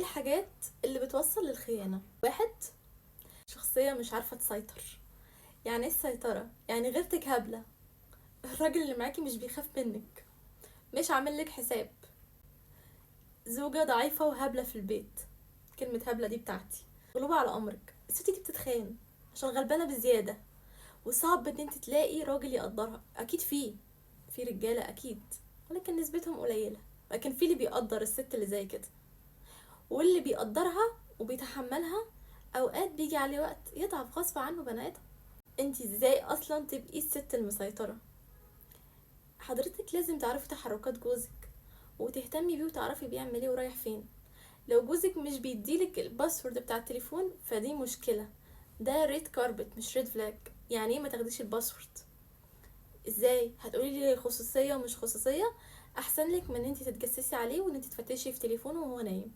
الحاجات اللي بتوصل للخيانة: واحد، شخصية مش عارفة تسيطر. يعني ايه السيطرة؟ يعني غيرتك هبلة، الراجل اللي معاكي مش بيخاف منك، مش عامل لك حساب. زوجة ضعيفة وهبلة في البيت، كلمة هبلة دي بتاعتي. غلوبة على أمرك، الست دي بتتخان عشان غلبانة بزيادة، وصعب ان انت تلاقي راجل يقدرها. اكيد في رجالة اكيد، ولكن نسبتهم قليلة. لكن في اللي بيقدر الست اللي زي كده، واللي بيقدرها وبيتحملها. اوقات بيجي عليه وقت يتعب غصب عنه بني ادم. انت ازاي اصلا تبقي الست المسيطرة؟ حضرتك لازم تعرفي تحركات جوزك وتهتمي بيه وتعرفي بيعمل ايه ورايح فين. لو جوزك مش بيديلك الباسورد بتاع التليفون فدي مشكلة، ده ريد كاربت مش ريد فلاج. يعني ايه ما تاخديش الباسورد؟ ازاي هتقولي لي خصوصية ومش خصوصية؟ احسن لك من ان انت تتجسسي عليه وان انت تفتشي في تليفونه وهو نايم.